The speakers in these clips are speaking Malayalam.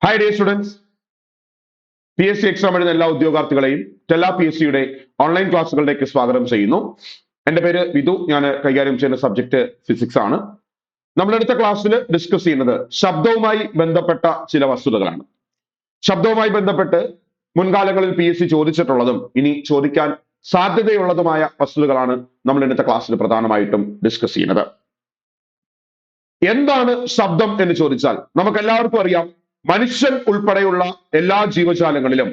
Hi dear students, P S C exam എഴുതുന്ന എല്ലാ ഉദ്യോഗാർത്ഥികളെയും ടെല്ല പി എസ് സിയുടെ ഓൺലൈൻ ക്ലാസ്സുകളിലേക്ക് സ്വാഗതം ചെയ്യുന്നു. എന്റെ പേര് വിധു. ഞാൻ കൈകാര്യം ചെയ്യുന്ന സബ്ജക്ട് ഫിസിക്സ് ആണ്. നമ്മൾ അടുത്ത ക്ലാസ്സിൽ ഡിസ്കസ് ചെയ്യുന്നത് ശബ്ദവുമായി ബന്ധപ്പെട്ട ചില വസ്തുതകളാണ്. ശബ്ദവുമായി ബന്ധപ്പെട്ട് മുൻകാലങ്ങളിൽ പി എസ് സി ചോദിച്ചിട്ടുള്ളതും ഇനി ചോദിക്കാൻ സാധ്യതയുള്ളതുമായ വസ്തുതകളാണ് നമ്മൾ ഇന്നത്തെ ക്ലാസ്സിൽ പ്രധാനമായിട്ടും ഡിസ്കസ് ചെയ്യുന്നത്. എന്താണ് ശബ്ദം എന്ന് ചോദിച്ചാൽ നമുക്ക് എല്ലാവർക്കും അറിയാം, മനുഷ്യൻ ഉൾപ്പെടെയുള്ള എല്ലാ ജീവജാലങ്ങളിലും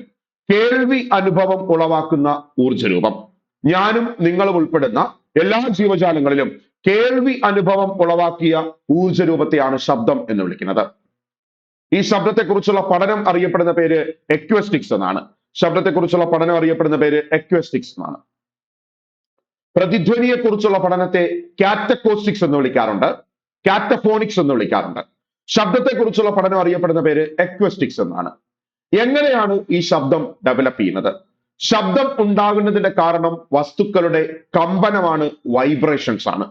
കേൾവി അനുഭവം ഉളവാക്കുന്ന ഊർജ്ജരൂപം. ഞാനും നിങ്ങളും ഉൾപ്പെടുന്ന എല്ലാ ജീവജാലങ്ങളിലും കേൾവി അനുഭവം ഉളവാക്കിയ ഊർജ്ജരൂപത്തെയാണ് ശബ്ദം എന്ന് വിളിക്കുന്നത്. ഈ ശബ്ദത്തെക്കുറിച്ചുള്ള പഠനം അറിയപ്പെടുന്ന പേര് എക്വസ്റ്റിക്സ് എന്നാണ്. ശബ്ദത്തെക്കുറിച്ചുള്ള പഠനം അറിയപ്പെടുന്ന പേര് എക്വസ്റ്റിക്സ് എന്നാണ്. പ്രതിധ്വനിയെ കുറിച്ചുള്ള പഠനത്തെ കാറ്റക്കോസ്റ്റിക്സ് എന്ന് വിളിക്കാറുണ്ട്, കാറ്റഫോണിക്സ് എന്ന് വിളിക്കാറുണ്ട്. ശബ്ദത്തെക്കുറിച്ചുള്ള പഠനം അറിയപ്പെടുന്ന പേര് എക്വസ്റ്റിക്സ് എന്നാണ്. എങ്ങനെയാണ് ഈ ശബ്ദം ഡെവലപ്പ് ചെയ്യുന്നത്? ശബ്ദം ഉണ്ടാകുന്നതിന്റെ കാരണം വസ്തുക്കളുടെ കമ്പനമാണ്, വൈബ്രേഷൻസ് ആണ്.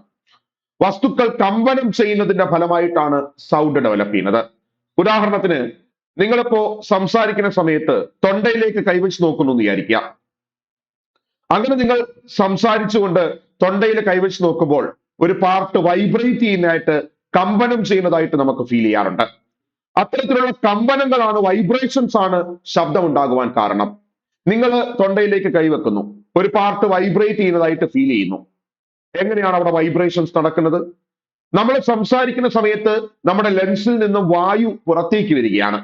വസ്തുക്കൾ കമ്പനം ചെയ്യുന്നതിന്റെ ഫലമായിട്ടാണ് സൗണ്ട് ഡെവലപ്പ് ചെയ്യുന്നത്. ഉദാഹരണത്തിന്, നിങ്ങളിപ്പോ സംസാരിക്കുന്ന സമയത്ത് തൊണ്ടയിലേക്ക് കൈവച്ച് നോക്കുന്നു എന്ന് വിചാരിക്കുക. അങ്ങനെ നിങ്ങൾ സംസാരിച്ചുകൊണ്ട് തൊണ്ടയിൽ കൈവച്ച് നോക്കുമ്പോൾ ഒരു പാർട്ട് വൈബ്രേറ്റ് ചെയ്യുന്നതായിട്ട്, കമ്പനം ചെയ്യുന്നതായിട്ട് നമുക്ക് ഫീൽ ചെയ്യാറുണ്ട്. അത്തരത്തിലുള്ള കമ്പനങ്ങളാണ്, വൈബ്രേഷൻസ് ആണ് ശബ്ദം ഉണ്ടാകുവാൻ കാരണം. നിങ്ങൾ തൊണ്ടയിലേക്ക് കൈവെക്കുന്നു, ഒരു പാർട്ട് വൈബ്രേറ്റ് ചെയ്യുന്നതായിട്ട് ഫീൽ ചെയ്യുന്നു. എങ്ങനെയാണ് അവിടെ വൈബ്രേഷൻസ് നടക്കുന്നത്? നമ്മൾ സംസാരിക്കുന്ന സമയത്ത് നമ്മുടെ ലെൻസിൽ നിന്നും വായു പുറത്തേക്ക് വരികയാണ്.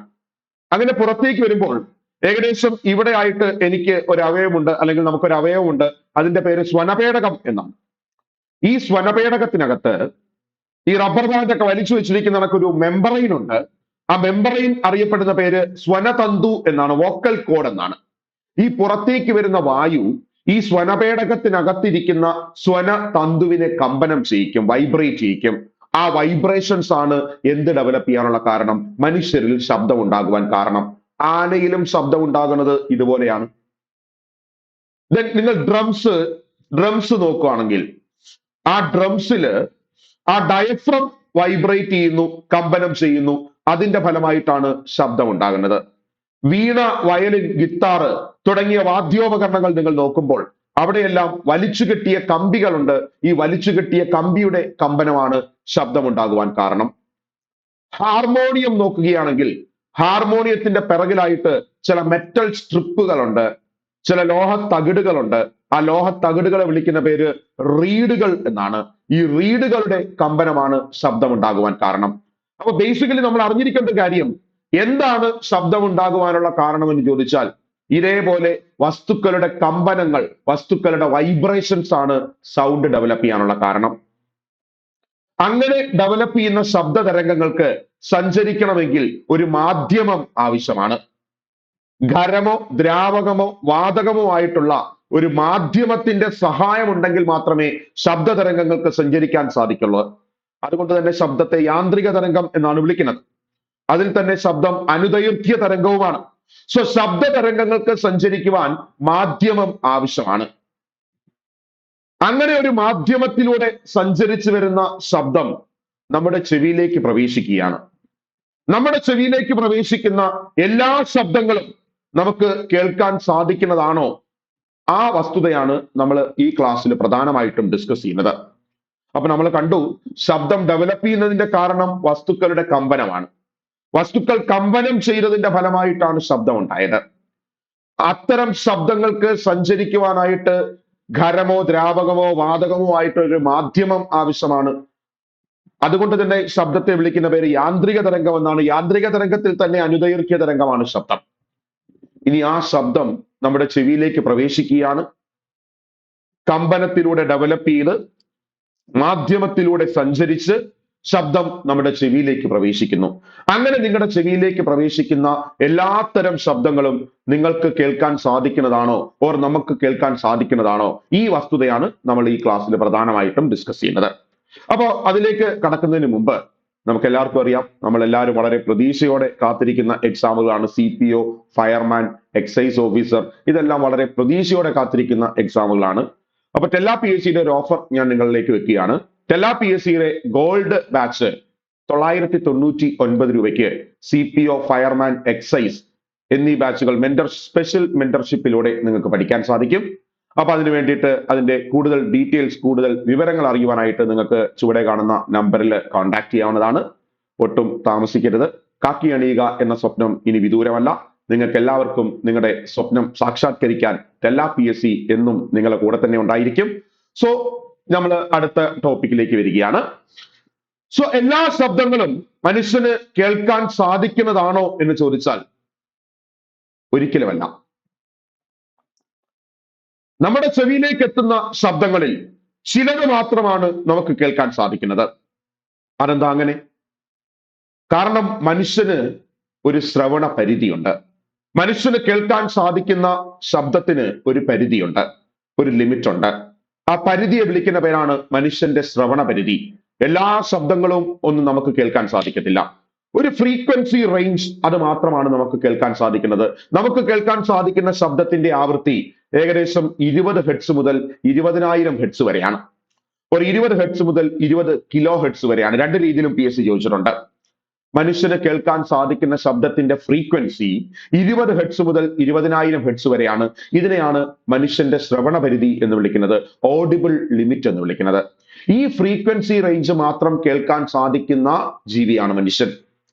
അങ്ങനെ പുറത്തേക്ക് വരുമ്പോൾ ഏകദേശം ഇവിടെ ആയിട്ട് എനിക്ക് ഒരു അവയവമുണ്ട്, അല്ലെങ്കിൽ നമുക്കൊരു അവയവമുണ്ട്. അതിന്റെ പേര് സ്വനപേടകം എന്നാണ്. ഈ സ്വനപേടകത്തിനകത്ത് ഈ റബ്ബർ ബാൻഡ് ഒക്കെ വലിച്ചു വെച്ചിരിക്കുന്ന കണക്കൊരു മെമ്പറൈൻ ഉണ്ട്. ആ മെമ്പറൈൻ അറിയപ്പെടുന്ന പേര് സ്വനതന്തു എന്നാണ്, വോക്കൽ കോഡ് എന്നാണ്. ഈ പുറത്തേക്ക് വരുന്ന വായു ഈ സ്വനപേടകത്തിനകത്തിരിക്കുന്ന സ്വനതന്തുവിനെ കമ്പനം ചെയ്യിക്കും, വൈബ്രേറ്റ് ചെയ്യിക്കും. ആ വൈബ്രേഷൻസ് ആണ് എന്ത് ഡെവലപ്പ് ചെയ്യാനുള്ള കാരണം? മനുഷ്യരിൽ ശബ്ദം ഉണ്ടാകുവാൻ കാരണം. ആനയിലും ശബ്ദം ഉണ്ടാകുന്നത് ഇതുപോലെയാണ്. നിങ്ങൾ ഡ്രംസ് നോക്കുകയാണെങ്കിൽ ആ ഡ്രംസില് ആ ഡയഫ്രം വൈബ്രേറ്റ് ചെയ്യുന്നു, കമ്പനം ചെയ്യുന്നു. അതിന്റെ ഫലമായിട്ടാണ് ശബ്ദം ഉണ്ടാകുന്നത്. വീണ, വയലിൻ, ഗിത്താർ തുടങ്ങിയ വാദ്യോപകരണങ്ങൾ നിങ്ങൾ നോക്കുമ്പോൾ അവിടെയെല്ലാം വലിച്ചു കെട്ടിയ കമ്പികളുണ്ട്. ഈ വലിച്ചു കെട്ടിയ കമ്പിയുടെ കമ്പനമാണ് ശബ്ദമുണ്ടാകുവാൻ കാരണം. ഹാർമോണിയം നോക്കുകയാണെങ്കിൽ ഹാർമോണിയത്തിന്റെ പിറകിലായിട്ട് ചില മെറ്റൽ സ്ട്രിപ്പുകളുണ്ട്, ചില ലോഹ തകിടുകളുണ്ട്. ആ ലോഹ തകിടുകളെ വിളിക്കുന്ന പേര് റീഡുകൾ എന്നാണ്. ഈ റീഡുകളുടെ കമ്പനമാണ് ശബ്ദമുണ്ടാകുവാൻ കാരണം. അപ്പൊ ബേസിക്കലി നമ്മൾ അറിഞ്ഞിരിക്കേണ്ട കാര്യം എന്താണ് ശബ്ദമുണ്ടാകുവാനുള്ള കാരണം എന്ന് ചോദിച്ചാൽ, ഇതേപോലെ വസ്തുക്കളുടെ കമ്പനങ്ങൾ, വസ്തുക്കളുടെ വൈബ്രേഷൻസ് ആണ് സൗണ്ട് ഡെവലപ്പ് ചെയ്യാനുള്ള കാരണം. അങ്ങനെ ഡെവലപ്പ് ചെയ്യുന്ന ശബ്ദ തരംഗങ്ങൾക്ക് സഞ്ചരിക്കണമെങ്കിൽ ഒരു മാധ്യമം ആവശ്യമാണ്. ഖരമോ ദ്രാവകമോ വാതകമോ ആയിട്ടുള്ള ഒരു മാധ്യമത്തിന്റെ സഹായം ഉണ്ടെങ്കിൽ മാത്രമേ ശബ്ദ തരംഗങ്ങൾക്ക് സഞ്ചരിക്കാൻ സാധിക്കുള്ളൂ. അതുകൊണ്ട് തന്നെ ശബ്ദത്തെ യാന്ത്രിക തരംഗം എന്നാണ് വിളിക്കുന്നത്. അതിൽ തന്നെ ശബ്ദം അനുദൈർഘ്യ തരംഗവുമാണ്. സോ ശബ്ദ തരംഗങ്ങൾക്ക് സഞ്ചരിക്കുവാൻ മാധ്യമം ആവശ്യമാണ്. അങ്ങനെ ഒരു മാധ്യമത്തിലൂടെ സഞ്ചരിച്ചു വരുന്ന ശബ്ദം നമ്മുടെ ചെവിയിലേക്ക് പ്രവേശിക്കുകയാണ്. നമ്മുടെ ചെവിയിലേക്ക് പ്രവേശിക്കുന്ന എല്ലാ ശബ്ദങ്ങളും നമുക്ക് കേൾക്കാൻ സാധിക്കുന്നതാണോ? ആ വസ്തുതയാണ് നമ്മൾ ഈ ക്ലാസ്സിൽ പ്രധാനമായിട്ടും ഡിസ്കസ് ചെയ്യുന്നത്. അപ്പൊ നമ്മൾ കണ്ടു, ശബ്ദം ഡെവലപ്പ് ചെയ്യുന്നതിന്റെ കാരണം വസ്തുക്കളുടെ കമ്പനമാണ്. വസ്തുക്കൾ കമ്പനം ചെയ്തതിന്റെ ഫലമായിട്ടാണ് ശബ്ദം ഉണ്ടായത്. അത്തരം ശബ്ദങ്ങൾക്ക് സഞ്ചരിക്കുവാനായിട്ട് ഖരമോ ദ്രാവകമോ വാതകമോ ആയിട്ട് ഒരു മാധ്യമം ആവശ്യമാണ്. അതുകൊണ്ട് തന്നെ ശബ്ദത്തെ വിളിക്കുന്ന പേര് യാന്ത്രിക തരംഗം എന്നാണ്. യാന്ത്രിക തരംഗത്തിൽ തന്നെ അനുദൈർഘ്യ തരംഗമാണ് ശബ്ദം. ഇനി ആ ശബ്ദം നമ്മുടെ ചെവിയിലേക്ക് പ്രവേശിക്കുകയാണ്. കമ്പനത്തിലൂടെ ഡെവലപ്പ് ചെയ്ത് മാധ്യമത്തിലൂടെ സഞ്ചരിച്ച് ശബ്ദം നമ്മുടെ ചെവിയിലേക്ക് പ്രവേശിക്കുന്നു. അങ്ങനെ നിങ്ങളുടെ ചെവിയിലേക്ക് പ്രവേശിക്കുന്ന എല്ലാത്തരം ശബ്ദങ്ങളും നിങ്ങൾക്ക് കേൾക്കാൻ സാധിക്കുന്നതാണോ, ഓർ നമുക്ക് കേൾക്കാൻ സാധിക്കുന്നതാണോ? ഈ വസ്തുതയാണ് നമ്മൾ ഈ ക്ലാസ്സിൽ പ്രധാനമായിട്ടും ഡിസ്കസ് ചെയ്യുന്നത്. അപ്പോ അതിലേക്ക് കടക്കുന്നതിന് മുമ്പ് നമുക്ക് എല്ലാവർക്കും അറിയാം, നമ്മൾ എല്ലാവരും വളരെ പ്രതീക്ഷയോടെ കാത്തിരിക്കുന്ന എക്സാമുകളാണ് CPO, ഫയർമാൻ, എക്സൈസ് ഓഫീസർ. ഇതെല്ലാം വളരെ പ്രതീക്ഷയോടെ കാത്തിരിക്കുന്ന എക്സാമുകളാണ്. അപ്പൊ ടെല്ല PSCയുടെ ഒരു ഓഫർ ഞാൻ നിങ്ങളിലേക്ക് വെക്കുകയാണ്. ടെല്ല PSCയുടെ ഗോൾഡ് ബാച്ച് രൂപയ്ക്ക് CPO, ഫയർമാൻ, എക്സൈസ് എന്നീ ബാച്ചുകൾ സ്പെഷ്യൽ മെന്റർഷിപ്പിലൂടെ നിങ്ങൾക്ക് പഠിക്കാൻ സാധിക്കും. അപ്പൊ അതിന് വേണ്ടിയിട്ട് അതിന്റെ കൂടുതൽ ഡീറ്റെയിൽസ്, കൂടുതൽ വിവരങ്ങൾ അറിയുവാനായിട്ട് നിങ്ങൾക്ക് ചുവടെ കാണുന്ന നമ്പറിൽ കോൺടാക്ട് ചെയ്യാവുന്നതാണ്. ഒട്ടും താമസിക്കരുത്. കാക്കി അണിയുക എന്ന സ്വപ്നം ഇനി വിദൂരമല്ല. നിങ്ങൾക്ക് എല്ലാവർക്കും നിങ്ങളുടെ സ്വപ്നം സാക്ഷാത്കരിക്കാൻ ടെല്ല PSC എന്നും നിങ്ങളുടെ കൂടെ തന്നെ ഉണ്ടായിരിക്കും. സോ നമ്മൾ അടുത്ത ടോപ്പിക്കിലേക്ക് വരികയാണ്. സോ എല്ലാ ശബ്ദങ്ങളും മനുഷ്യന് കേൾക്കാൻ സാധിക്കുന്നതാണോ എന്ന് ചോദിച്ചാൽ ഒരിക്കലുമല്ല. നമ്മുടെ ചെവിയിലേക്ക് എത്തുന്ന ശബ്ദങ്ങളിൽ ചിലത് മാത്രമാണ് നമുക്ക് കേൾക്കാൻ സാധിക്കുന്നത്. അതെന്താ അങ്ങനെ? കാരണം മനുഷ്യന് ഒരു ശ്രവണ പരിധിയുണ്ട്. മനുഷ്യന് കേൾക്കാൻ സാധിക്കുന്ന ശബ്ദത്തിന് ഒരു പരിധിയുണ്ട്, ഒരു ലിമിറ്റ് ഉണ്ട്. ആ പരിധിയെ വിളിക്കുന്ന പേരാണ് മനുഷ്യന്റെ ശ്രവണ പരിധി. എല്ലാ ശബ്ദങ്ങളും ഒന്നും നമുക്ക് കേൾക്കാൻ സാധിക്കത്തില്ല. ഒരു ഫ്രീക്വൻസി റേഞ്ച് അത് മാത്രമാണ് നമുക്ക് കേൾക്കാൻ സാധിക്കുന്നത്. നമുക്ക് കേൾക്കാൻ സാധിക്കുന്ന ശബ്ദത്തിന്റെ ആവൃത്തി ഏകദേശം 20 ഹെർട്സ് മുതൽ 20,000 ഹെർട്സ് വരെയാണ്. ഒരു 20 ഹെർട്സ് മുതൽ 20 കിലോ ഹെർട്സ് വരെയാണ്. രണ്ട് രീതിയിലും PSC ചോദിച്ചിട്ടുണ്ട്. മനുഷ്യന് കേൾക്കാൻ സാധിക്കുന്ന ശബ്ദത്തിന്റെ ഫ്രീക്വൻസി 20 ഹെർട്സ് മുതൽ 20,000 ഹെർട്സ് വരെയാണ്. ഇതിനെയാണ് മനുഷ്യന്റെ ശ്രവണ പരിധി എന്ന് വിളിക്കുന്നത്, ഓഡിബിൾ ലിമിറ്റ് എന്ന് വിളിക്കുന്നത്. ഈ ഫ്രീക്വൻസി റേഞ്ച് മാത്രം കേൾക്കാൻ സാധിക്കുന്ന ജീവിയാണ് മനുഷ്യൻ.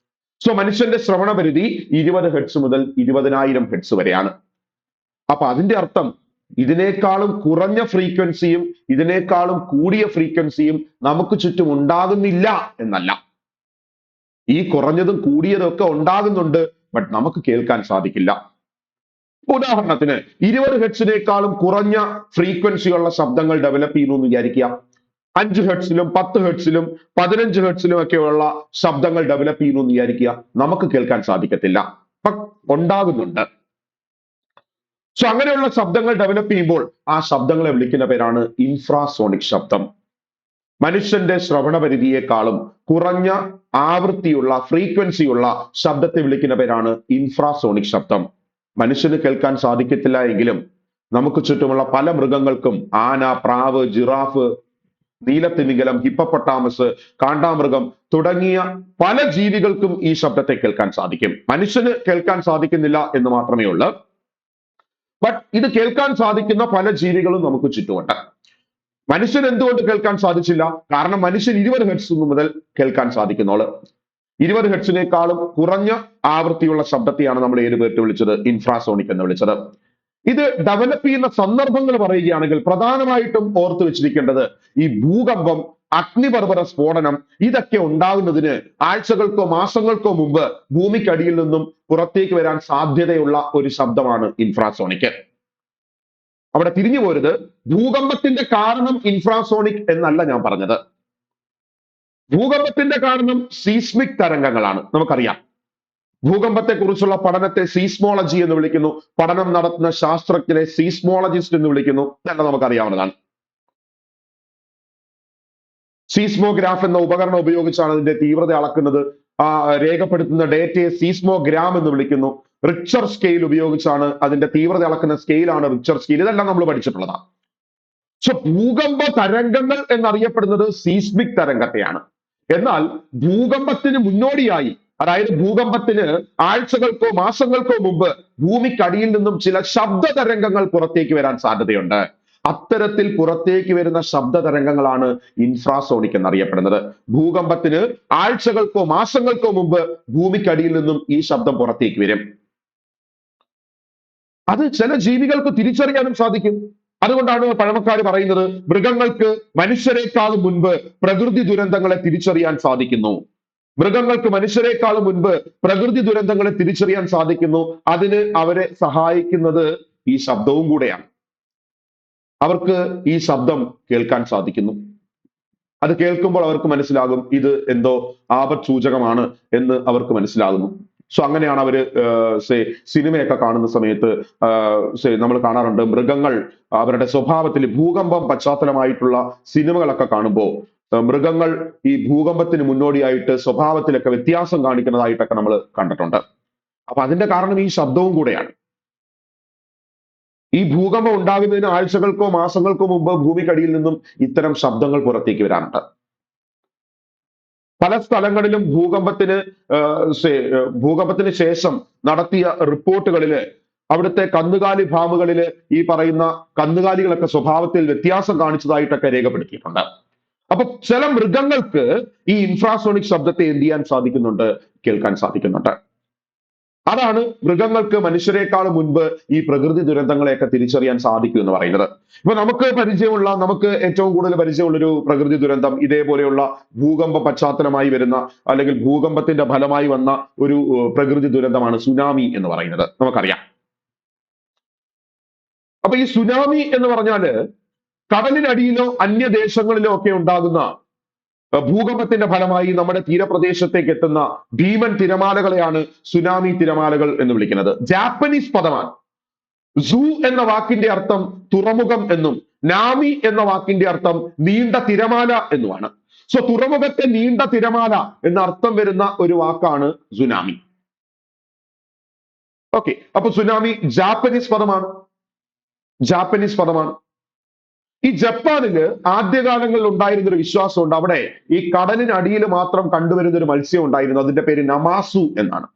സോ മനുഷ്യന്റെ ശ്രവണ പരിധി 20 ഹെർട്സ് മുതൽ 20,000 ഹെർട്സ് വരെയാണ്. അപ്പൊ അതിന്റെ അർത്ഥം ഇതിനേക്കാളും കുറഞ്ഞ ഫ്രീക്വൻസിയും ഇതിനേക്കാളും കൂടിയ ഫ്രീക്വൻസിയും നമുക്ക് ചുറ്റും ഉണ്ടാകുന്നില്ല എന്നല്ല. ഈ കുറഞ്ഞതും കൂടിയതും ഒക്കെ ഉണ്ടാകുന്നുണ്ട്, ബട്ട് നമുക്ക് കേൾക്കാൻ സാധിക്കില്ല. ഉദാഹരണത്തിന് 20 ഹെർട്സിനേക്കാളും കുറഞ്ഞ ഫ്രീക്വൻസിയുള്ള ശബ്ദങ്ങൾ ഡെവലപ്പ് ചെയ്യുന്നു എന്ന് വിചാരിക്കുക. 5 ഹെർട്സിലും 10 ഹെർട്സിലും 15 ഹെർട്സിലും ഒക്കെയുള്ള ശബ്ദങ്ങൾ ഡെവലപ്പ് ചെയ്യുന്നു എന്ന് വിചാരിക്കുക. നമുക്ക് കേൾക്കാൻ സാധിക്കത്തില്ല, ഉണ്ടാകുന്നുണ്ട്. സോ അങ്ങനെയുള്ള ശബ്ദങ്ങൾ ഡെവലപ്പ് ചെയ്യുമ്പോൾ ആ ശബ്ദങ്ങളെ വിളിക്കുന്ന പേരാണ് ഇൻഫ്രാസോണിക് ശബ്ദം. മനുഷ്യന്റെ ശ്രവണ പരിധിയേക്കാളും കുറഞ്ഞ ആവൃത്തിയുള്ള ഫ്രീക്വൻസിയുള്ള ശബ്ദത്തെ വിളിക്കുന്ന പേരാണ് ഇൻഫ്രാസോണിക് ശബ്ദം. മനുഷ്യന് കേൾക്കാൻ സാധിക്കത്തില്ല എങ്കിലും നമുക്ക് ചുറ്റുമുള്ള പല മൃഗങ്ങൾക്കും, ആന, പ്രാവ്, ജിറാഫ്, നീലത്തിമിംഗലം, ഹിപ്പപ്പൊട്ടാമസ്, കാണ്ടാമൃഗം തുടങ്ങിയ പല ജീവികൾക്കും ഈ ശബ്ദത്തെ കേൾക്കാൻ സാധിക്കും. മനുഷ്യന് കേൾക്കാൻ സാധിക്കുന്നില്ല എന്ന് മാത്രമേ ഉള്ളൂ. ബട്ട് ഇത് കേൾക്കാൻ സാധിക്കുന്ന പല ജീവികളും നമുക്ക് ചുറ്റുമുണ്ട്. മനുഷ്യൻ എന്തുകൊണ്ട് കേൾക്കാൻ സാധിച്ചില്ല? കാരണം മനുഷ്യൻ 20 ഹെർട്സ് മുതൽ കേൾക്കാൻ സാധിക്കുന്നോള്. 20 ഹെർട്സിനേക്കാളും കുറഞ്ഞ ആവൃത്തിയുള്ള ശബ്ദത്തെയാണ് നമ്മൾ ഏത് പേരിട്ട് വിളിച്ചത്? ഇൻഫ്രാസോണിക് എന്ന് വിളിച്ചത്. ഇത് ഡെവലപ്പ് ചെയ്യുന്ന സന്ദർഭങ്ങൾ പറയുകയാണെങ്കിൽ പ്രധാനമായിട്ടും ഓർത്തു വെച്ചിരിക്കേണ്ടത് ഈ ഭൂകമ്പം, അഗ്നിപർവ്വത സ്ഫോടനം ഇതൊക്കെ ഉണ്ടാകുന്നതിന് ആഴ്ചകൾക്കോ മാസങ്ങൾക്കോ മുമ്പ് ഭൂമിക്കടിയിൽ നിന്നും പുറത്തേക്ക് വരാൻ സാധ്യതയുള്ള ഒരു ശബ്ദമാണ് ഇൻഫ്രാസോണിക്. അവിടെ തിരിഞ്ഞു പോരുത്. ഭൂകമ്പത്തിന്റെ കാരണം ഇൻഫ്രാസോണിക് എന്നല്ല ഞാൻ പറഞ്ഞത്. ഭൂകമ്പത്തിന്റെ കാരണം സീസ്മിക് തരംഗങ്ങളാണ്. നമുക്കറിയാം, ഭൂകമ്പത്തെ കുറിച്ചുള്ള പഠനത്തെ സീസ്മോളജി എന്ന് വിളിക്കുന്നു. പഠനം നടത്തുന്ന ശാസ്ത്രജ്ഞരെ സീസ്മോളജിസ്റ്റ് എന്ന് വിളിക്കുന്നു. ഇതെല്ലാം നമുക്കറിയാവുന്നതാണ്. സീസ്മോഗ്രാഫ് എന്ന ഉപകരണം ഉപയോഗിച്ചാണ് അതിന്റെ തീവ്രത അളക്കുന്നത്. രേഖപ്പെടുത്തുന്ന ഡേറ്റയെ സീസ്മോഗ്രാം എന്ന് വിളിക്കുന്നു. റിച്ചർ സ്കെയിൽ ഉപയോഗിച്ചാണ് അതിന്റെ തീവ്രത അളക്കുന്ന സ്കെയിലാണ് റിച്ചർ സ്കെയിൽ. ഇതെല്ലാം നമ്മൾ പഠിച്ചിട്ടുള്ളതാണ്. സോ ഭൂകമ്പ തരംഗങ്ങൾ എന്നറിയപ്പെടുന്നത് സീസ്മിക് തരംഗത്തെയാണ്. എന്നാൽ ഭൂകമ്പത്തിന് മുന്നോടിയായി, അതായത് ഭൂകമ്പത്തിന് ആഴ്ചകൾക്കോ മാസങ്ങൾക്കോ മുമ്പ് ഭൂമിക്കടിയിൽ നിന്നും ചില ശബ്ദ തരംഗങ്ങൾ പുറത്തേക്ക് വരാൻ സാധ്യതയുണ്ട്. അത്തരത്തിൽ പുറത്തേക്ക് വരുന്ന ശബ്ദ തരംഗങ്ങളാണ് ഇൻഫ്രാസോണിക് എന്നറിയപ്പെടുന്നത്. ഭൂകമ്പത്തിന് ആഴ്ചകൾക്കോ മാസങ്ങൾക്കോ മുമ്പ് ഭൂമിക്കടിയിൽ നിന്നും ഈ ശബ്ദം പുറത്തേക്ക് വരും. അത് ചില ജീവികൾക്ക് തിരിച്ചറിയാനും സാധിക്കും. അതുകൊണ്ടാണ് പഴമക്കാർ പറയുന്നത് മൃഗങ്ങൾക്ക് മനുഷ്യരെക്കാളും മുൻപ് പ്രകൃതി ദുരന്തങ്ങളെ തിരിച്ചറിയാൻ സാധിക്കുന്നു. മൃഗങ്ങൾക്ക് മനുഷ്യരെക്കാളും മുൻപ് പ്രകൃതി ദുരന്തങ്ങളെ തിരിച്ചറിയാൻ സാധിക്കുന്നു. അതിന് അവരെ സഹായിക്കുന്നത് ഈ ശബ്ദവും കൂടെയാണ്. അവർക്ക് ഈ ശബ്ദം കേൾക്കാൻ സാധിക്കുന്നു. അത് കേൾക്കുമ്പോൾ അവർക്ക് മനസ്സിലാകും ഇത് എന്തോ ആപത് സൂചകമാണ് എന്ന് അവർക്ക് മനസ്സിലാകുന്നു. സോ അങ്ങനെയാണ് അവര് സിനിമയൊക്കെ കാണുന്ന സമയത്ത് നമ്മൾ കാണാറുണ്ട്, മൃഗങ്ങൾ അവരുടെ സ്വഭാവത്തിൽ ഭൂകമ്പം പശ്ചാത്തലമായിട്ടുള്ള സിനിമകളൊക്കെ കാണുമ്പോൾ മൃഗങ്ങൾ ഈ ഭൂകമ്പത്തിന് മുന്നോടിയായിട്ട് സ്വഭാവത്തിലൊക്കെ വ്യത്യാസം കാണിക്കുന്നതായിട്ടൊക്കെ നമ്മൾ കണ്ടിട്ടുണ്ട്. അപ്പൊ അതിന്റെ കാരണം ഈ ശബ്ദവും കൂടെയാണ്. ഈ ഭൂകമ്പം ഉണ്ടാകുന്നതിന് ആഴ്ചകൾക്കോ മാസങ്ങൾക്കോ മുമ്പ് ഭൂമിക്കടിയിൽ നിന്നും ഇത്തരം ശബ്ദങ്ങൾ പുറത്തേക്ക് വരാറുണ്ട്. പല സ്ഥലങ്ങളിലും ഭൂകമ്പത്തിന് ശേഷം നടത്തിയ റിപ്പോർട്ടുകളില് അവിടുത്തെ കന്നുകാലി ഫാമുകളില് ഈ പറയുന്ന കന്നുകാലികളൊക്കെ സ്വഭാവത്തിൽ വ്യത്യാസം കാണിച്ചതായിട്ടൊക്കെ രേഖപ്പെടുത്തിയിട്ടുണ്ട്. അപ്പൊ ചില മൃഗങ്ങൾക്ക് ഈ ഇൻഫ്രാസോണിക് ശബ്ദത്തെ എന്ത് ചെയ്യാൻ സാധിക്കുന്നുണ്ട്? കേൾക്കാൻ സാധിക്കുന്നുണ്ട്. അതാണ് മൃഗങ്ങൾക്ക് മനുഷ്യരെക്കാൾ മുൻപ് ഈ പ്രകൃതി ദുരന്തങ്ങളെയൊക്കെ തിരിച്ചറിയാൻ സാധിക്കും എന്ന് പറയുന്നത്. ഇപ്പൊ നമുക്ക് ഏറ്റവും കൂടുതൽ പരിചയമുള്ള ഒരു പ്രകൃതി ദുരന്തം ഇതേപോലെയുള്ള ഭൂകമ്പ പശ്ചാത്തലമായി വരുന്ന, അല്ലെങ്കിൽ ഭൂകമ്പത്തിന്റെ ഫലമായി വന്ന ഒരു പ്രകൃതി ദുരന്തമാണ് സുനാമി എന്ന് പറയുന്നത്. നമുക്കറിയാം. അപ്പൊ ഈ സുനാമി എന്ന് പറഞ്ഞാല് കടലിനടിയിലോ അന്യദേശങ്ങളിലോ ഒക്കെ ഉണ്ടാകുന്ന ഭൂകമ്പത്തിന്റെ ഫലമായി നമ്മുടെ തീരപ്രദേശത്തേക്ക് എത്തുന്ന ഭീമൻ തിരമാലകളെയാണ് സുനാമി തിരമാലകൾ എന്ന് വിളിക്കുന്നത്. ജാപ്പനീസ് പദമാണ്. സൂ എന്ന വാക്കിന്റെ അർത്ഥം തുറമുഖം എന്നും നാമി എന്ന വാക്കിന്റെ അർത്ഥം നീണ്ട തിരമാല എന്നുമാണ്. സോ തുറമുഖത്തെ നീണ്ട തിരമാല എന്ന അർത്ഥം വരുന്ന ഒരു വാക്കാണ് സുനാമി. ഓക്കെ, അപ്പൊ സുനാമി ജാപ്പനീസ് പദമാണ്. ഈ ജപ്പാനില് ആദ്യകാലങ്ങളിൽ ഉണ്ടായിരുന്ന ഒരു വിശ്വാസമുണ്ട്. അവിടെ ഈ കടലിനടിയിൽ മാത്രം കണ്ടുവരുന്ന ഒരു മത്സ്യം ഉണ്ടായിരുന്നു. അതിന്റെ പേര് നമാസു എന്നാണ്.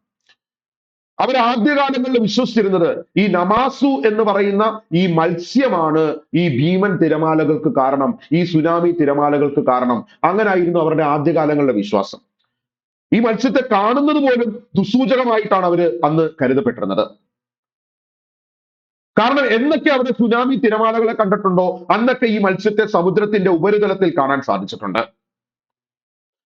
അവർ ആദ്യകാലങ്ങളിൽ വിശ്വസിച്ചിരുന്നത് ഈ നമാസു എന്ന് പറയുന്ന ഈ മത്സ്യമാണ് ഈ ഭീമൻ തിരമാലകൾക്ക് കാരണം, ഈ സുനാമി തിരമാലകൾക്ക് കാരണം. അങ്ങനായിരുന്നു അവരുടെ ആദ്യകാലങ്ങളിലെ വിശ്വാസം. ഈ മത്സ്യത്തെ കാണുന്നത് പോലും ദുസൂചകമായിട്ടാണ് അവര് അന്ന് കരുതപ്പെട്ടിരുന്നത്. കാരണം എന്നൊക്കെ അവിടെ സുനാമി തിരമാലകളെ കണ്ടിട്ടുണ്ടോ അന്നൊക്കെ ഈ മത്സ്യത്തെ സമുദ്രത്തിന്റെ ഉപരിതലത്തിൽ കാണാൻ സാധിച്ചിട്ടുണ്ട്.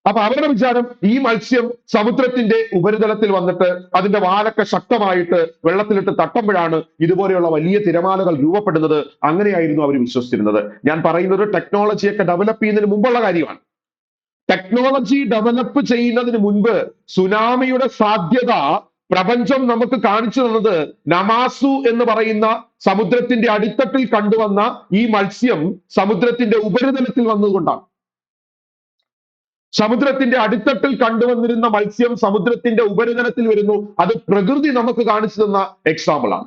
അപ്പൊ അവരുടെ വിചാരം ഈ മത്സ്യം സമുദ്രത്തിന്റെ ഉപരിതലത്തിൽ വന്നിട്ട് അതിന്റെ വാലൊക്കെ ശക്തമായിട്ട് വെള്ളത്തിലിട്ട് തട്ടുമ്പോഴാണ് ഇതുപോലെയുള്ള വലിയ തിരമാലകൾ രൂപപ്പെടുന്നത്. അങ്ങനെയായിരുന്നു അവർ വിശ്വസിച്ചിരുന്നത്. ഞാൻ പറയുന്നത് ടെക്നോളജിയൊക്കെ ഡെവലപ്പ് ചെയ്യുന്നതിന് മുമ്പുള്ള കാര്യമാണ്. ടെക്നോളജി ഡെവലപ്പ് ചെയ്യുന്നതിന് മുൻപ് സുനാമിയുടെ സാധ്യത പ്രപഞ്ചം നമുക്ക് കാണിച്ചു തന്നത് നമാസു എന്ന് പറയുന്ന സമുദ്രത്തിന്റെ അടിത്തട്ടിൽ കണ്ടുവന്ന ഈ മത്സ്യം സമുദ്രത്തിന്റെ ഉപരിതലത്തിൽ വന്നതുകൊണ്ടാണ്. സമുദ്രത്തിന്റെ അടിത്തട്ടിൽ കണ്ടുവന്നിരുന്ന മത്സ്യം സമുദ്രത്തിന്റെ ഉപരിതലത്തിൽ വരുന്നു. അത് പ്രകൃതി നമുക്ക് കാണിച്ചു തന്ന എക്സാമ്പിൾ ആണ്.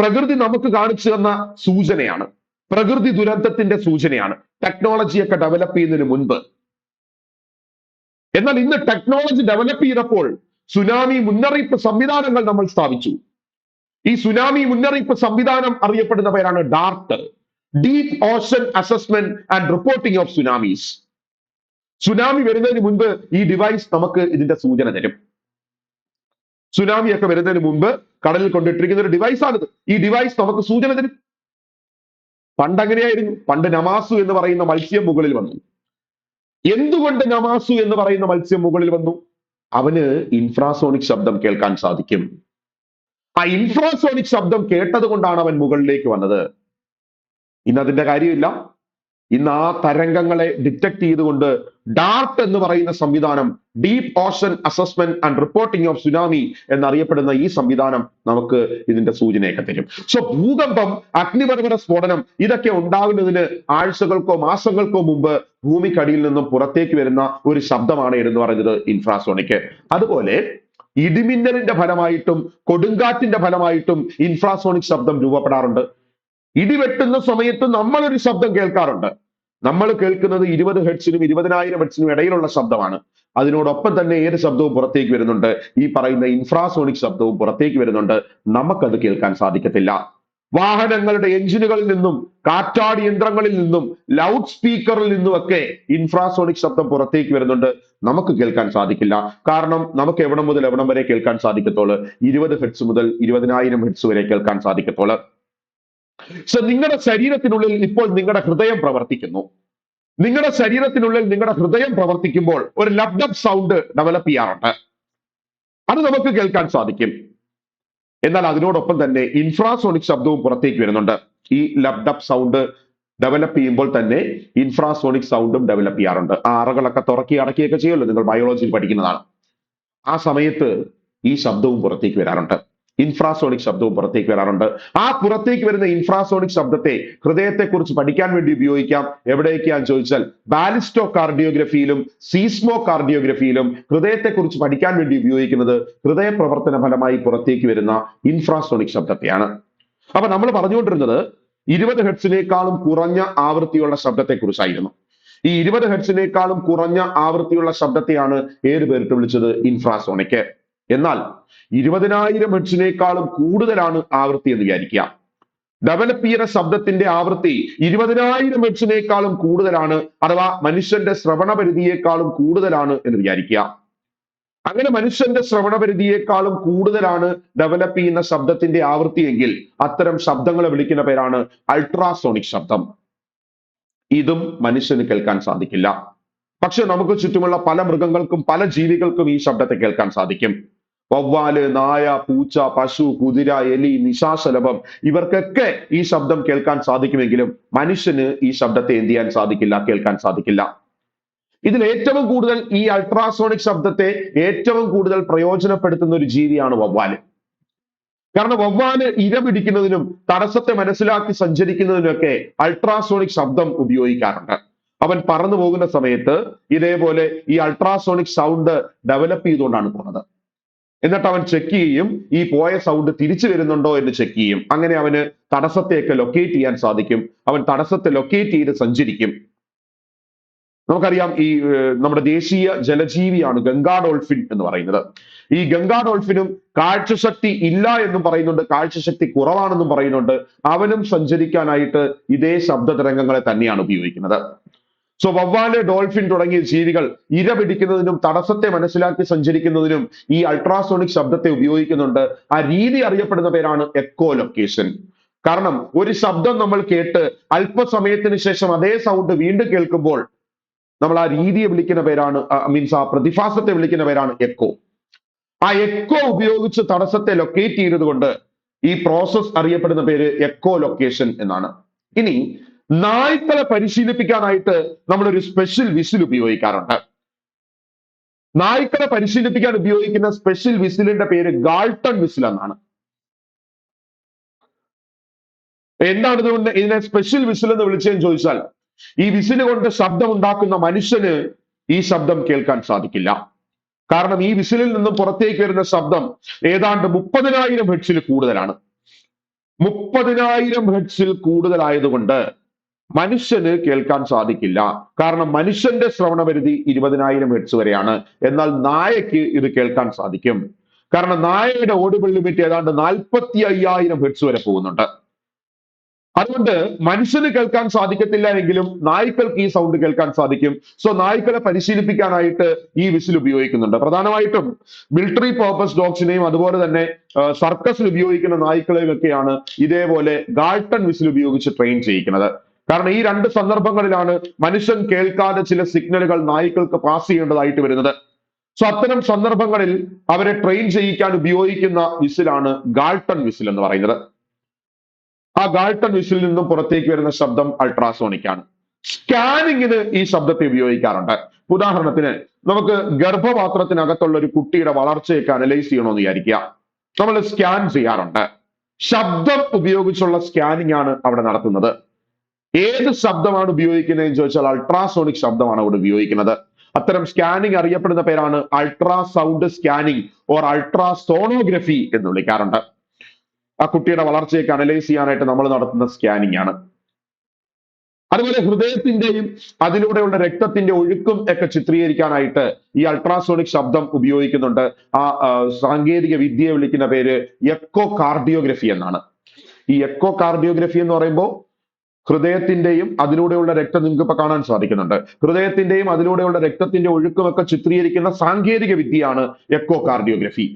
പ്രകൃതി നമുക്ക് കാണിച്ചു തന്ന സൂചനയാണ്. പ്രകൃതി ദുരന്തത്തിന്റെ സൂചനയാണ് ടെക്നോളജിയൊക്കെ ഡെവലപ്പ് ചെയ്യുന്നതിന് മുൻപ്. എന്നാൽ ഇന്ന് ടെക്നോളജി ഡെവലപ്പ് ചെയ്തപ്പോൾ സുനാമി മുന്നറിയിപ്പ് സംവിധാനങ്ങൾ നമ്മൾ സ്ഥാപിച്ചു. ഈ സുനാമി മുന്നറിയിപ്പ് സംവിധാനം അറിയപ്പെടുന്ന പേരാണ് Dart, deep Ocean assessment and reporting of സുനാമീസ്. Tsunami വരുന്നതിന് മുൻപ് ഈ ഡിവൈസ് നമുക്ക് ഇതിന്റെ സൂചന തരും. സുനാമിയൊക്കെ വരുന്നതിന് മുമ്പ് കടലിൽ കൊണ്ടിട്ടിരിക്കുന്ന ഒരു ഡിവൈസ് ആണിത്. ഈ ഡിവൈസ് നമുക്ക് സൂചന തരും. പണ്ട് അങ്ങനെയായിരുന്നു. പണ്ട് നമാസു എന്ന് പറയുന്ന മത്സ്യം മുകളിൽ വന്നു. എന്തുകൊണ്ട് നമാസു എന്ന് പറയുന്ന മത്സ്യം മുകളിൽ വന്നു? അവന് ഇൻഫ്രാസോണിക് ശബ്ദം കേൾക്കാൻ സാധിക്കും. ആ ഇൻഫ്രാസോണിക് ശബ്ദം കേട്ടത് കൊണ്ടാണ് അവൻ മുകളിലേക്ക് വന്നത്. ഇന്ന് അതിന്റെ കാര്യമില്ല. ഇന്ന് ആ തരംഗങ്ങളെ ഡിറ്റക്ട് ചെയ്തുകൊണ്ട് ഡാർട്ട് എന്ന് പറയുന്ന സംവിധാനം, deep Ocean assessment and reporting of tsunami എന്നറിയപ്പെടുന്ന ഈ സംവിധാനം നമുക്ക് ഇതിന്റെ സൂചനയൊക്കെ തരും. സോ ഭൂകമ്പം, അഗ്നിപർവ്വത സ്ഫോടനം ഇതൊക്കെ ഉണ്ടാകുന്നതിന് ആഴ്ചകൾക്കോ മാസങ്ങൾക്കോ മുമ്പ് ഭൂമിക്കടിയിൽ നിന്നും പുറത്തേക്ക് വരുന്ന ഒരു ശബ്ദമാണ് എന്ന് പറയുന്നത് ഇൻഫ്രാസോണിക്. അതുപോലെ ഇടിമിന്നലിന്റെ ഫലമായിട്ടും കൊടുങ്കാറ്റിന്റെ ഫലമായിട്ടും ഇൻഫ്രാസോണിക് ശബ്ദം രൂപപ്പെടാറുണ്ട്. ഇടിവെട്ടുന്ന സമയത്ത് നമ്മളൊരു ശബ്ദം കേൾക്കാറുണ്ട്. നമ്മൾ കേൾക്കുന്നത് 20 ഹെർട്സിനും 20,000 ഹെർട്സിനും ഇടയിലുള്ള ശബ്ദമാണ്. അതിനോടൊപ്പം തന്നെ ഏത് ശബ്ദവും പുറത്തേക്ക് വരുന്നുണ്ട്? ഈ പറയുന്ന ഇൻഫ്രാസോണിക് ശബ്ദവും പുറത്തേക്ക് വരുന്നുണ്ട്. നമുക്കത് കേൾക്കാൻ സാധിക്കത്തില്ല. വാഹനങ്ങളുടെ എഞ്ചിനുകളിൽ നിന്നും, കാറ്റാടി യന്ത്രങ്ങളിൽ നിന്നും, ലൗഡ് സ്പീക്കറിൽ നിന്നുമൊക്കെ ഇൻഫ്രാസോണിക് ശബ്ദം പുറത്തേക്ക് വരുന്നുണ്ട്. നമുക്ക് കേൾക്കാൻ സാധിക്കില്ല. കാരണം നമുക്ക് എവിടം മുതൽ എവിടം വരെ കേൾക്കാൻ സാധിക്കത്തുള്ളൂ? 20 ഹെർട്സ് മുതൽ 20,000 ഹെർട്സ് വരെ കേൾക്കാൻ സാധിക്കത്തുള്ളൂ. സോ നിങ്ങളുടെ ശരീരത്തിനുള്ളിൽ ഇപ്പോൾ നിങ്ങളുടെ ഹൃദയം പ്രവർത്തിക്കുന്നു. നിങ്ങളുടെ ശരീരത്തിനുള്ളിൽ നിങ്ങളുടെ ഹൃദയം പ്രവർത്തിക്കുമ്പോൾ ഒരു ലബ്ഡബ് സൗണ്ട് ഡെവലപ്പ് ചെയ്യാറുണ്ട്. അത് നമുക്ക് കേൾക്കാൻ സാധിക്കും. എന്നാൽ അതിനോടൊപ്പം തന്നെ ഇൻഫ്രാസോണിക് ശബ്ദവും പുറത്തേക്ക് വരുന്നുണ്ട്. ഈ ലബ്ഡബ് സൗണ്ട് ഡെവലപ്പ് ചെയ്യുമ്പോൾ തന്നെ ഇൻഫ്രാസോണിക് സൗണ്ടും ഡെവലപ്പ് ചെയ്യാറുണ്ട്. ആ അറകളൊക്കെ തുറക്കി അടക്കിയൊക്കെ ചെയ്യുമല്ലോ, നിങ്ങൾ ബയോളജിയിൽ പഠിക്കുന്നതാണ്. ആ സമയത്ത് ഈ ശബ്ദവും പുറത്തേക്ക് വരാറുണ്ട്. ഇൻഫ്രാസോണിക് ശബ്ദവും പുറത്തേക്ക് വരാറുണ്ട്. ആ പുറത്തേക്ക് വരുന്ന ഇൻഫ്രാസോണിക് ശബ്ദത്തെ ഹൃദയത്തെക്കുറിച്ച് പഠിക്കാൻ വേണ്ടി ഉപയോഗിക്കാം. എവിടേക്കാന്ന് ചോദിച്ചാൽ ബാലിസ്റ്റോ കാർഡിയോഗ്രഫിയിലും സീസ്മോ കാർഡിയോഗ്രഫിയിലും ഹൃദയത്തെക്കുറിച്ച് പഠിക്കാൻ വേണ്ടി ഉപയോഗിക്കുന്നത് ഹൃദയ പ്രവർത്തന ഫലമായി പുറത്തേക്ക് വരുന്ന ഇൻഫ്രാസോണിക് ശബ്ദത്തെയാണ്. അപ്പൊ നമ്മൾ പറഞ്ഞുകൊണ്ടിരുന്നത് 20 ഹെർട്സിനേക്കാളും കുറഞ്ഞ ആവൃത്തിയുള്ള ശബ്ദത്തെക്കുറിച്ചായിരുന്നു. ഈ 20 ഹെർട്സിനേക്കാളും കുറഞ്ഞ ആവൃത്തിയുള്ള ശബ്ദത്തെയാണ് ഏത് പേരിട്ട് വിളിച്ചത്? ഇൻഫ്രാസോണിക്. എന്നാൽ 20,000 ഹെർട്സിനേക്കാളും കൂടുതലാണ് ആവൃത്തി എന്ന് വിചാരിക്കുക. ഡെവലപ്പ് ചെയ്യുന്ന ശബ്ദത്തിന്റെ ആവൃത്തി 20,000 ഹെർട്സിനേക്കാളും കൂടുതലാണ്, അഥവാ മനുഷ്യന്റെ ശ്രവണ പരിധിയേക്കാളും കൂടുതലാണ് എന്ന് വിചാരിക്കുക. അങ്ങനെ മനുഷ്യന്റെ ശ്രവണ പരിധിയേക്കാളും കൂടുതലാണ് ഡെവലപ്പ് ചെയ്യുന്ന ശബ്ദത്തിന്റെ ആവൃത്തി എങ്കിൽ അത്തരം ശബ്ദങ്ങളെ വിളിക്കുന്ന പേരാണ് അൾട്രാസോണിക് ശബ്ദം. ഇതും മനുഷ്യന് കേൾക്കാൻ സാധിക്കില്ല. പക്ഷെ നമുക്ക് ചുറ്റുമുള്ള പല മൃഗങ്ങൾക്കും പല ജീവികൾക്കും ഈ ശബ്ദത്തെ കേൾക്കാൻ സാധിക്കും. വവ്വാല്, നായ, പൂച്ച, പശു, കുതിര, എലി, നിശാശലഭം ഇവർക്കൊക്കെ ഈ ശബ്ദം കേൾക്കാൻ സാധിക്കുമെങ്കിലും മനുഷ്യന് ഈ ശബ്ദത്തെ എന്ത് ചെയ്യാൻ സാധിക്കില്ല? കേൾക്കാൻ സാധിക്കില്ല. ഇതിൽ ഏറ്റവും കൂടുതൽ ഈ അൾട്രാസോണിക് ശബ്ദത്തെ ഏറ്റവും കൂടുതൽ പ്രയോജനപ്പെടുത്തുന്ന ഒരു ജീവിയാണ് വവ്വാല്. കാരണം വവ്വാല് ഇര പിടിക്കുന്നതിനും തടസ്സത്തെ മനസ്സിലാക്കി സഞ്ചരിക്കുന്നതിനൊക്കെ അൾട്രാസോണിക് ശബ്ദം ഉപയോഗിക്കാറുണ്ട്. അവൻ പറന്നു പോകുന്ന സമയത്ത് ഇതേപോലെ ഈ അൾട്രാസോണിക് സൗണ്ട് ഡെവലപ്പ് ചെയ്തുകൊണ്ടാണ് പോകുന്നത്. എന്നിട്ട് അവൻ ചെക്ക് ചെയ്യും, ഈ പോയ സൗണ്ട് തിരിച്ചു വരുന്നുണ്ടോ എന്ന് ചെക്ക് ചെയ്യും. അങ്ങനെ അവന് തടസ്സത്തെയൊക്കെ ലൊക്കേറ്റ് ചെയ്യാൻ സാധിക്കും. അവൻ തടസ്സത്തെ ലൊക്കേറ്റ് ചെയ്ത് സഞ്ചരിക്കും. നമുക്കറിയാം ഈ നമ്മുടെ ദേശീയ ജലജീവിയാണ് ഗംഗാ ഡോൾഫിൻ എന്ന് പറയുന്നത്. ഈ ഗംഗാ ഡോൾഫിനും കാഴ്ചശക്തി ഇല്ല എന്നും പറയുന്നുണ്ട്, കാഴ്ചശക്തി കുറവാണെന്നും പറയുന്നുണ്ട്. അവനും സഞ്ചരിക്കാനായിട്ട് ഇതേ ശബ്ദ തരംഗങ്ങളെ തന്നെയാണ് ഉപയോഗിക്കുന്നത്. സോ വവ്വാല്, ഡോൾഫിൻ തുടങ്ങിയ ജീവികൾ ഇര പിടിക്കുന്നതിനും തടസ്സത്തെ മനസ്സിലാക്കി സഞ്ചരിക്കുന്നതിനും ഈ അൾട്രാസോണിക് ശബ്ദത്തെ ഉപയോഗിക്കുന്നുണ്ട്. ആ രീതി അറിയപ്പെടുന്ന പേരാണ് എക്കോ ലൊക്കേഷൻ. കാരണം ഒരു ശബ്ദം നമ്മൾ കേട്ട് അല്പസമയത്തിന് ശേഷം അതേ സൗണ്ട് വീണ്ടും കേൾക്കുമ്പോൾ നമ്മൾ ആ രീതിയെ വിളിക്കുന്ന പേരാണ്, മീൻസ് ആ പ്രതിഭാസത്തെ വിളിക്കുന്ന പേരാണ് എക്കോ. ആ എക്കോ ഉപയോഗിച്ച് തടസ്സത്തെ ലൊക്കേറ്റ് ചെയ്തത് കൊണ്ട് ഈ പ്രോസസ് അറിയപ്പെടുന്ന പേര് എക്കോ ലൊക്കേഷൻ എന്നാണ്. ഇനി നായ്ക്കളെ പരിശീലിപ്പിക്കാനായിട്ട് നമ്മളൊരു സ്പെഷ്യൽ വിസിൽ ഉപയോഗിക്കാറുണ്ട്. നായ്ക്കളെ പരിശീലിപ്പിക്കാൻ ഉപയോഗിക്കുന്ന സ്പെഷ്യൽ വിസിലിന്റെ പേര് ഗാൾട്ടൺ വിസിൽ എന്നാണ്. എന്താണ് ഇതുകൊണ്ട് ഇതിനെ സ്പെഷ്യൽ വിസിൽ എന്ന് വിളിച്ചതെന്ന് ചോദിച്ചാൽ, ഈ വിസിൽ കൊണ്ട് ശബ്ദം ഉണ്ടാക്കുന്ന മനുഷ്യന് ഈ ശബ്ദം കേൾക്കാൻ സാധിക്കില്ല. കാരണം ഈ വിസിലിൽ നിന്നും പുറത്തേക്ക് വരുന്ന ശബ്ദം ഏതാണ്ട് 30,000 ഹെർട്സിൽ കൂടുതലാണ്. 30,000 ഹെർട്സിൽ കൂടുതലായതുകൊണ്ട് മനുഷ്യന് കേൾക്കാൻ സാധിക്കില്ല. കാരണം മനുഷ്യന്റെ ശ്രവണപരിധി 20,000 ഹെർട്സ് വരെയാണ്. എന്നാൽ നായക്ക് ഇത് കേൾക്കാൻ സാധിക്കും. കാരണം നായയുടെ ഓഡിബിൾ ലിമിറ്റ് ഏതാണ്ട് 45,000 ഹെർട്സ് വരെ പോകുന്നുണ്ട്. അതുകൊണ്ട് മനുഷ്യന് കേൾക്കാൻ സാധിക്കത്തില്ല എങ്കിലും നായ്ക്കൾക്ക് ഈ സൗണ്ട് കേൾക്കാൻ സാധിക്കും. സോ നായ്ക്കളെ പരിശീലിപ്പിക്കാനായിട്ട് ഈ വിസിൽ ഉപയോഗിക്കുന്നുണ്ട്. പ്രധാനമായിട്ടും മിലിറ്ററി പർപ്പസ് ഡോഗ്സിനെയും അതുപോലെ തന്നെ സർക്കസിൽ ഉപയോഗിക്കുന്ന നായ്ക്കളെയും ഒക്കെയാണ് ഇതേപോലെ ഗാൾട്ടൺ വിസിൽ ഉപയോഗിച്ച് ട്രെയിൻ ചെയ്യിക്കുന്നത്. കാരണം ഈ രണ്ട് സന്ദർഭങ്ങളിലാണ് മനുഷ്യൻ കേൾക്കാതെ ചില സിഗ്നലുകൾ നായ്ക്കൾക്ക് പാസ് ചെയ്യേണ്ടതായിട്ട് വരുന്നത്. സോ അത്തരം സന്ദർഭങ്ങളിൽ അവരെ ട്രെയിൻ ചെയ്യിക്കാൻ ഉപയോഗിക്കുന്ന വിസിലാണ് ഗാൾട്ടൺ വിസിൽ എന്ന് പറയുന്നത്. ആ ഗാൾട്ടൺ വിസിലിൽ നിന്നും പുറത്തേക്ക് വരുന്ന ശബ്ദം അൾട്രാസോണിക് ആണ്. സ്കാനിങ്ങിന് ഈ ശബ്ദത്തെ ഉപയോഗിക്കാറുണ്ട്. ഉദാഹരണത്തിന് നമുക്ക് ഗർഭപാത്രത്തിനകത്തുള്ള ഒരു കുട്ടിയുടെ വളർച്ചയൊക്കെ അനലൈസ് ചെയ്യണമെന്ന് വിചാരിക്കുക. നമ്മൾ സ്കാൻ ചെയ്യാറുണ്ട്. ശബ്ദം ഉപയോഗിച്ചുള്ള സ്കാനിങ് ആണ് അവിടെ നടത്തുന്നത്. ഏത് ശബ്ദമാണ് ഉപയോഗിക്കുന്നത് എന്ന് ചോദിച്ചാൽ അൾട്രാസോണിക് ശബ്ദമാണ് അവിടെ ഉപയോഗിക്കുന്നത്. അത്തരം സ്കാനിങ് അറിയപ്പെടുന്ന പേരാണ് അൾട്രാസൗണ്ട് സ്കാനിങ് ഓർ അൾട്രാസോണോഗ്രഫി എന്ന് വിളിക്കാറുണ്ട്. ആ കുട്ടിയുടെ വളർച്ചയൊക്കെ അനലൈസ് ചെയ്യാനായിട്ട് നമ്മൾ നടത്തുന്ന സ്കാനിങ് ആണ്. അതുപോലെ ഹൃദയത്തിന്റെയും അതിലൂടെയുള്ള രക്തത്തിന്റെ ഒഴുക്കും ഒക്കെ ചിത്രീകരിക്കാനായിട്ട് ഈ അൾട്രാസോണിക് ശബ്ദം ഉപയോഗിക്കുന്നുണ്ട്. ആ സാങ്കേതിക വിദ്യയെ വിളിക്കുന്ന പേര് എക്കോ കാർഡിയോഗ്രഫി എന്നാണ്. ഈ എക്കോ കാർഡിയോഗ്രഫി എന്ന് പറയുമ്പോൾ ഹൃദയത്തിന്റെയും അതിലൂടെയുള്ള രക്തം നിങ്ങൾക്ക് ഇപ്പൊ കാണാൻ സാധിക്കുന്നുണ്ട്. ഹൃദയത്തിന്റെയും അതിലൂടെയുള്ള രക്തത്തിന്റെ ഒഴുക്കുമൊക്കെ ചിത്രീകരിക്കുന്ന സാങ്കേതിക വിദ്യയാണ് എക്കോ കാർഡിയോഗ്രഫി.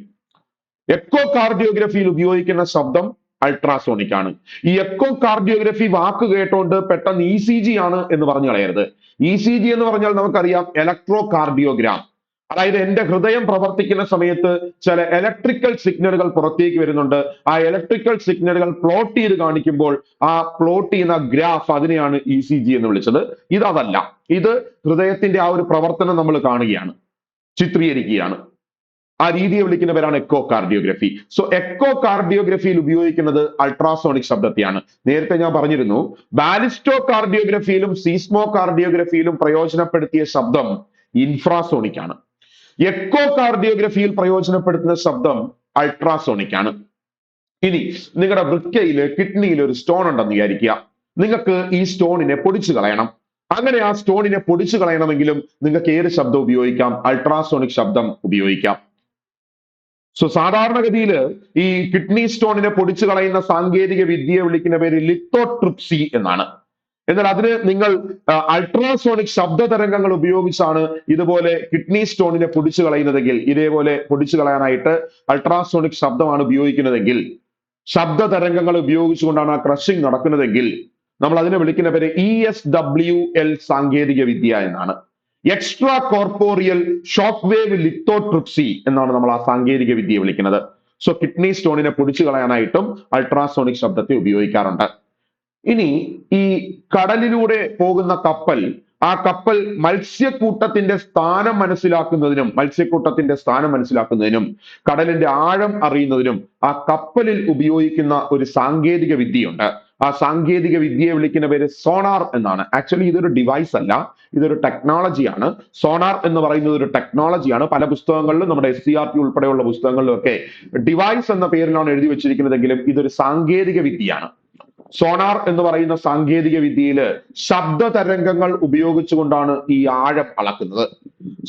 എക്കോ കാർഡിയോഗ്രഫിയിൽ ഉപയോഗിക്കുന്ന ശബ്ദം അൾട്രാസോണിക് ആണ്. ഈ എക്കോ കാർഡിയോഗ്രഫി വാക്ക് കേട്ടോണ്ട് പെട്ടെന്ന് ECG ആണ് എന്ന് പറഞ്ഞു കളയരുത്. ECG എന്ന് പറഞ്ഞാൽ നമുക്കറിയാം ഇലക്ട്രോ കാർഡിയോഗ്രാം. അതായത് എന്റെ ഹൃദയം പ്രവർത്തിക്കുന്ന സമയത്ത് ചില ഇലക്ട്രിക്കൽ സിഗ്നലുകൾ പുറത്തേക്ക് വരുന്നുണ്ട്. ആ ഇലക്ട്രിക്കൽ സിഗ്നലുകൾ പ്ലോട്ട് ചെയ്ത് കാണിക്കുമ്പോൾ ആ പ്ലോട്ട് ചെയ്യുന്ന ഗ്രാഫ് അതിനെയാണ് ECG എന്ന് വിളിച്ചത്. ഇതല്ല, ഇത് ഹൃദയത്തിന്റെ ആ ഒരു പ്രവർത്തനം നമ്മൾ കാണുകയാണ്, ചിത്രീകരിക്കുകയാണ്. ആ രീതിയെ വിളിക്കുന്ന പേരാണ് എക്കോ കാർഡിയോഗ്രഫി. സോ എക്കോ കാർഡിയോഗ്രഫിയിൽ ഉപയോഗിക്കുന്നത് അൾട്രാസോണിക് ശബ്ദത്തെയാണ്. നേരത്തെ ഞാൻ പറഞ്ഞിരുന്നു ബാലിസ്റ്റോ കാർഡിയോഗ്രഫിയിലും സീസ്മോ കാർഡിയോഗ്രഫിയിലും പ്രയോജനപ്പെടുത്തിയ ശബ്ദം ഇൻഫ്രാസോണിക് ആണ്. എക്കോ കാർഡിയോഗ്രഫിയിൽ പ്രയോജനപ്പെടുത്തുന്ന ശബ്ദം അൾട്രാസോണിക് ആണ്. ഇനി നിങ്ങളുടെ വൃക്കയില് കിഡ്നിയിൽ ഒരു സ്റ്റോൺ ഉണ്ടെന്ന് വിചാരിക്കുക. നിങ്ങൾക്ക് ഈ സ്റ്റോണിനെ പൊടിച്ചു കളയണം. അങ്ങനെ ആ സ്റ്റോണിനെ പൊടിച്ചു കളയണമെങ്കിലും നിങ്ങൾക്ക് ഏത് ശബ്ദം ഉപയോഗിക്കാം? അൾട്രാസോണിക് ശബ്ദം ഉപയോഗിക്കാം. സോ സാധാരണഗതിയിൽ ഈ കിഡ്നി സ്റ്റോണിനെ പൊടിച്ചു കളയുന്ന സാങ്കേതിക വിദ്യയെ വിളിക്കുന്ന പേര് ലിത്തോട്രിപ്സി എന്നാണ്. എന്നാൽ അതിന് നിങ്ങൾ അൾട്രാസോണിക് ശബ്ദ തരംഗങ്ങൾ ഉപയോഗിച്ചാണ് ഇതുപോലെ കിഡ്നി സ്റ്റോണിനെ പൊടിച്ചു കളയുന്നതെങ്കിൽ, ഇതേപോലെ പൊടിച്ചു കളയാനായിട്ട് അൾട്രാസോണിക് ശബ്ദമാണ് ഉപയോഗിക്കുന്നതെങ്കിൽ, ശബ്ദ തരംഗങ്ങൾ ഉപയോഗിച്ചുകൊണ്ടാണ് ആ ക്രഷിംഗ് നടക്കുന്നതെങ്കിൽ, നമ്മൾ അതിനെ വിളിക്കുന്ന പേര് ESWL സാങ്കേതിക വിദ്യ എന്നാണ്. Extra corporeal shock wave lithotripsy എന്നാണ് നമ്മൾ ആ സാങ്കേതിക വിദ്യയെ വിളിക്കുന്നത്. സോ കിഡ്നി സ്റ്റോണിനെ പൊടിച്ചു കളയാനായിട്ടും അൾട്രാസോണിക് ശബ്ദത്തെ ഉപയോഗിക്കാറുണ്ട്. ഇനി ഈ കടലിലൂടെ പോകുന്ന കപ്പൽ, ആ കപ്പൽ മത്സ്യക്കൂട്ടത്തിന്റെ സ്ഥാനം മനസ്സിലാക്കുന്നതിനും കടലിന്റെ ആഴം അറിയുന്നതിനും ആ കപ്പലിൽ ഉപയോഗിക്കുന്ന ഒരു സാങ്കേതിക വിദ്യയുണ്ട്. ആ സാങ്കേതിക വിദ്യയെ വിളിക്കുന്ന പേര് സോണാർ എന്നാണ്. ആക്ച്വലി ഇതൊരു ഡിവൈസ് അല്ല, ഇതൊരു ടെക്നോളജിയാണ്. സോണാർ എന്ന് പറയുന്നത് ഒരു ടെക്നോളജിയാണ്. പല പുസ്തകങ്ങളിലും, നമ്മുടെ SCRT ഉൾപ്പെടെയുള്ള പുസ്തകങ്ങളിലും ഒക്കെ ഡിവൈസ് എന്ന പേരിലാണ് എഴുതി വെച്ചിരിക്കുന്നതെങ്കിലും ഇതൊരു സാങ്കേതിക വിദ്യയാണ്. സോണാർ എന്ന് പറയുന്ന സാങ്കേതിക വിദ്യയിൽ ശബ്ദ തരംഗങ്ങൾ ഉപയോഗിച്ചുകൊണ്ടാണ് ഈ ആഴം അളക്കുന്നത്.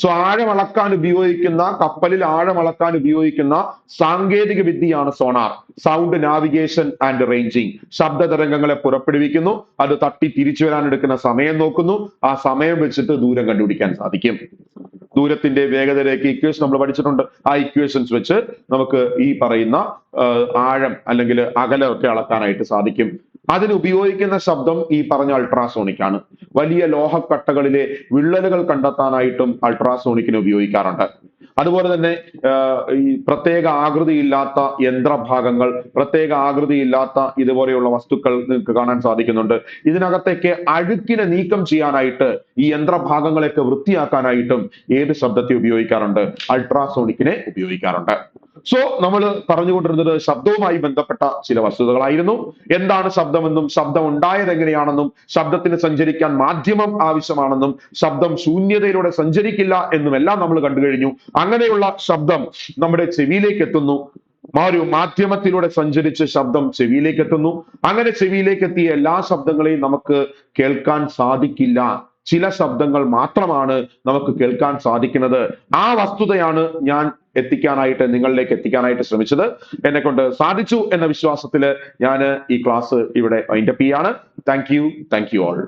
സോ ആഴം അളക്കാൻ ഉപയോഗിക്കുന്ന, കപ്പലിൽ ആഴം അളക്കാൻ ഉപയോഗിക്കുന്ന സാങ്കേതിക വിദ്യയാണ് sonar. Sound navigation and ranging. ശബ്ദ തരംഗങ്ങളെ പുറപ്പെടുവിക്കുന്നു, അത് തട്ടി തിരിച്ചു വരാൻ എടുക്കുന്ന സമയം നോക്കുന്നു, ആ സമയം വെച്ചിട്ട് ദൂരം കണ്ടുപിടിക്കാൻ സാധിക്കും. ദൂരത്തിന്റെ വേഗതയിലേക്ക് ഇക്വേഷൻ നമ്മൾ പഠിച്ചിട്ടുണ്ട്. ആ ഇക്വേഷൻസ് വെച്ച് നമുക്ക് ഈ പറയുന്ന ആഴം അല്ലെങ്കിൽ അകലമൊക്കെ അളക്കാനായിട്ട് സാധിക്കും. അതിന് ഉപയോഗിക്കുന്ന ശബ്ദം ഈ പറഞ്ഞ അൾട്രാസോണിക് ആണ്. വലിയ ലോഹക്കട്ടകളിലെ വിള്ളലുകൾ കണ്ടെത്താനായിട്ടും അൾട്രാസോണിക്കിനെ ഉപയോഗിക്കാറുണ്ട്. അതുപോലെ തന്നെ ഈ പ്രത്യേക ആകൃതിയില്ലാത്ത യന്ത്രഭാഗങ്ങൾ, പ്രത്യേക ആകൃതിയില്ലാത്ത ഇതുപോലെയുള്ള വസ്തുക്കൾ നിങ്ങൾക്ക് കാണാൻ സാധിക്കുന്നുണ്ട്. ഇതിനകത്തേക്ക് അഴുക്കിനെ നീക്കം ചെയ്യാനായിട്ട്, ഈ യന്ത്രഭാഗങ്ങളെയൊക്കെ വൃത്തിയാക്കാനായിട്ടും ഏത് ശബ്ദത്തെ ഉപയോഗിക്കാറുണ്ട്? അൾട്രാസോണിക്കിനെ ഉപയോഗിക്കാറുണ്ട്. സോ നമ്മൾ പറഞ്ഞുകൊണ്ടിരുന്നത് ശബ്ദവുമായി ബന്ധപ്പെട്ട ചില വസ്തുതകളായിരുന്നു. എന്താണ് ശബ്ദമെന്നും, ശബ്ദം ഉണ്ടായത് എങ്ങനെയാണെന്നും, ശബ്ദത്തിന് സഞ്ചരിക്കാൻ മാധ്യമം ആവശ്യമാണെന്നും, ശബ്ദം ശൂന്യതയിലൂടെ സഞ്ചരിക്കില്ല എന്നുമെല്ലാം നമ്മൾ കണ്ടു കഴിഞ്ഞു. അങ്ങനെയുള്ള ശബ്ദം നമ്മുടെ ചെവിയിലേക്ക് എത്തുന്നു. ഒരു മാധ്യമത്തിലൂടെ സഞ്ചരിച്ച് ശബ്ദം ചെവിയിലേക്ക് എത്തുന്നു. അങ്ങനെ ചെവിയിലേക്ക് എത്തിയ എല്ലാ ശബ്ദങ്ങളെയും നമുക്ക് കേൾക്കാൻ സാധിക്കില്ല. ചില ശബ്ദങ്ങൾ മാത്രമാണ് നമുക്ക് കേൾക്കാൻ സാധിക്കുന്നത്. ആ വസ്തുതയാണ് ഞാൻ നിങ്ങളിലേക്ക് എത്തിക്കാനായിട്ട് ശ്രമിച്ചത്. എന്നെ കൊണ്ട് സാധിച്ചു എന്ന വിശ്വാസത്തിൽ ഞാൻ ഈ ക്ലാസ് ഇവിടെ വൈൻഡപ്പ് ചെയ്യാണ്. Thank you all.